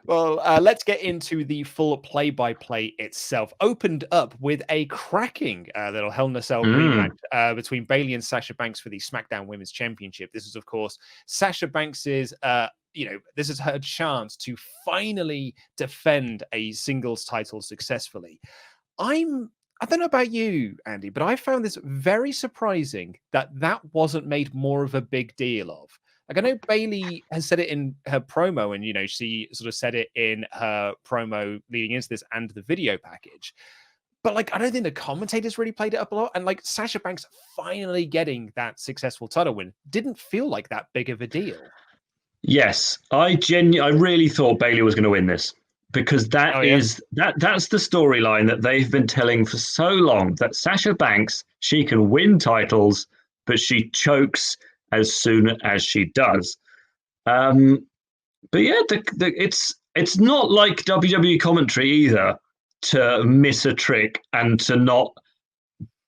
Well, let's get into the full play-by-play itself. Opened up with a cracking little Hell in a Cell rematch between Bayley and Sasha Banks for the SmackDown Women's Championship. This is, of course, Sasha Banks's. This is her chance to finally defend a singles title successfully. I don't know about you, Andy, but I found this very surprising that wasn't made more of a big deal of. Like, I know Bayley has said it in her promo, and she sort of said it in her promo leading into this and the video package. But like, I don't think the commentators really played it up a lot. And like, Sasha Banks finally getting that successful title win didn't feel like that big of a deal. Yes, I really thought Bayley was going to win this, because that's the storyline that they've been telling for so long, that Sasha Banks, she can win titles, but she chokes as soon as she does. But yeah, it's not like WWE commentary either to miss a trick and to not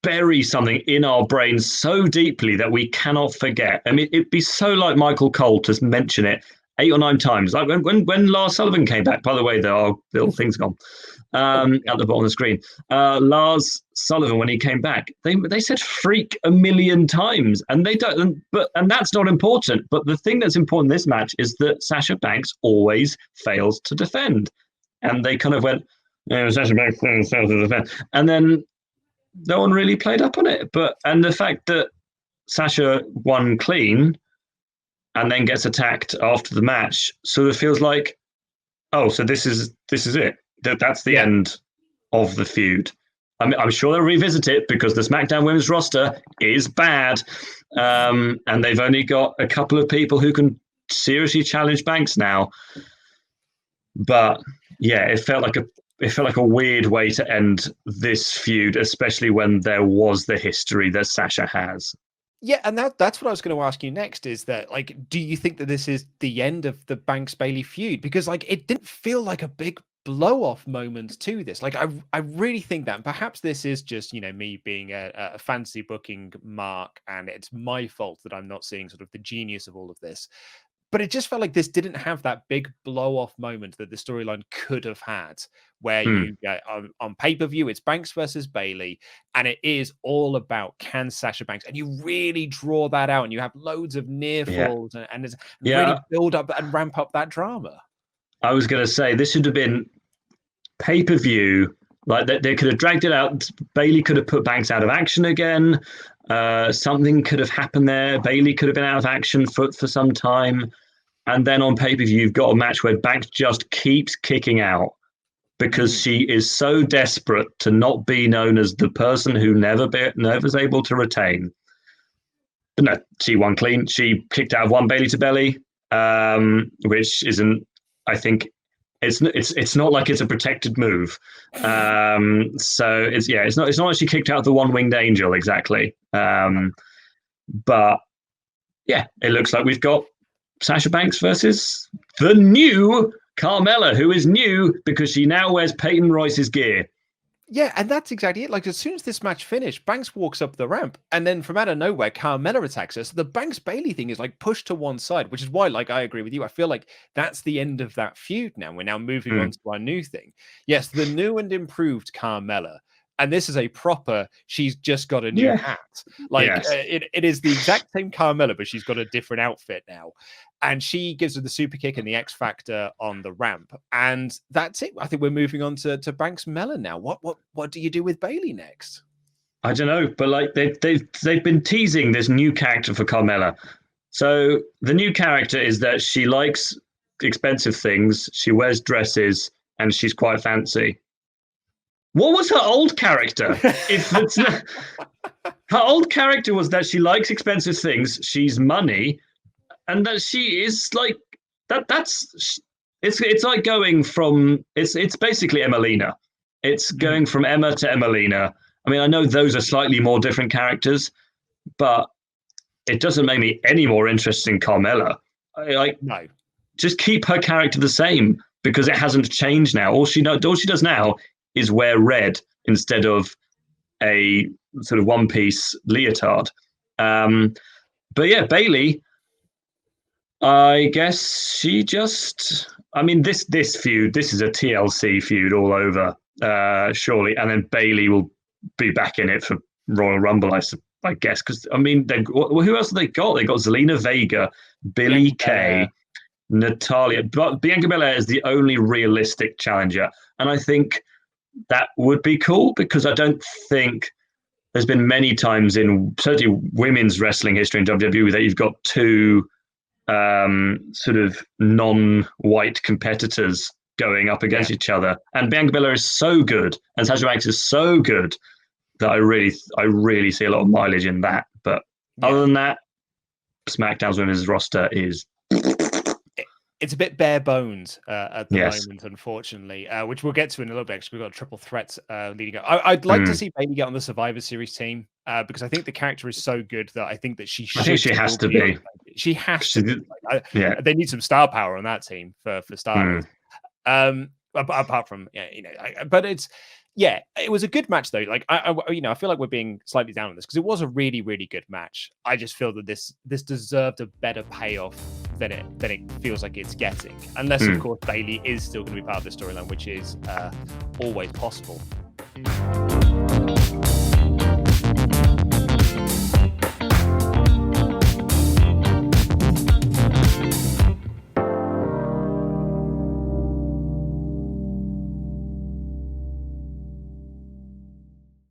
bury something in our brains so deeply that we cannot forget. I mean, it'd be so like Michael Cole to mention it 8 or 9 times. Like when Lars Sullivan came back, by the way, there are little things gone at the bottom of the screen. Lars Sullivan, when he came back, they said freak 1 million times, and they don't. And that's not important. But the thing that's important in this match is that Sasha Banks always fails to defend, and they kind of went, Sasha Banks fails to defend, and then no one really played up on it. And the fact that Sasha won clean and then gets attacked after the match sort of feels like, oh, so this is it. That's the end of the feud. I mean, I'm sure they'll revisit it because the SmackDown women's roster is bad, and they've only got a couple of people who can seriously challenge Banks now. But yeah, it felt like a weird way to end this feud, especially when there was the history that Sasha has. Yeah, and that's what I was going to ask you next, is that, like, do you think that this is the end of the Banks-Bayley feud? Because, like, it didn't feel like a big blow-off moment to this. Like, I really think that, and perhaps this is just, me being a fancy booking mark, and it's my fault that I'm not seeing sort of the genius of all of this. But it just felt like this didn't have that big blow-off moment that the storyline could have had, where you get on pay-per-view, it's Banks versus Bayley, and it is all about, can Sasha Banks, and you really draw that out, and you have loads of near falls and really build up and ramp up that drama. I was going to say, this should have been pay-per-view. Like, they could have dragged it out. Bayley could have put Banks out of action again. Something could have happened there. Bayley could have been out of action for some time. And then on pay-per-view, you've got a match where Banks just keeps kicking out because she is so desperate to not be known as the person who never was able to retain. But no, she won clean. She kicked out of one Bayley to belly, which isn't, I think, it's not like it's a protected move. So it's not like she kicked out the one winged angel exactly. But yeah, it looks like we've got Sasha Banks versus the new Carmella, who is new because she now wears Peyton Royce's gear. Yeah, and that's exactly it. Like, as soon as this match finished, Banks walks up the ramp, and then from out of nowhere, Carmella attacks her. So the Banks-Bayley thing is like pushed to one side, which is why, like, I agree with you. I feel like that's the end of that feud now. We're now moving on to our new thing. Yes, the new and improved Carmella. And this is a proper, she's just got a new hat. Like, it is the exact same Carmella, but she's got a different outfit now. And she gives her the super kick and the X Factor on the ramp. And that's it. I think we're moving on to Banks Mellon now. What do you do with Bayley next? I don't know, but like they've been teasing this new character for Carmella. So the new character is that she likes expensive things, she wears dresses, and she's quite fancy. What was her old character? Her old character was that she likes expensive things, she's money, and that she is like that. It's like going from it's basically Emelina. It's going from Emma to Emelina. I mean, I know those are slightly more different characters, but it doesn't make me any more interested in Carmella. No, just keep her character the same because it hasn't changed now. All she does now is wear red instead of a sort of one-piece leotard. But yeah, Bayley, I guess she just I mean, this feud, this is a TLC feud all over, surely. And then Bayley will be back in it for Royal Rumble, I guess. Because, I mean, who else have they got? They got Zelina Vega, Billie Kay, Natalia. But Bianca Belair is the only realistic challenger. And I think that would be cool, because I don't think there's been many times in certainly women's wrestling history in WWE that you've got two sort of non-white competitors going up against each other. And Bianca Belair is so good, and Sasha Banks is so good, that I really see a lot of mileage in that. But other than that, SmackDown's women's roster is... It's a bit bare bones at the moment, unfortunately, which we'll get to in a little bit, because we've got a triple threat leading up. I'd like to see Bayley get on the Survivor Series team, because I think the character is so good that I think that she should. I think she has to be. She has to be. They need some star power on that team for starters. Apart from, but it's... Yeah, it was a good match though. Like I feel like we're being slightly down on this because it was a really, really good match. I just feel that this deserved a better payoff than it feels like it's getting. Unless, of course, Bayley is still going to be part of the storyline, which is always possible.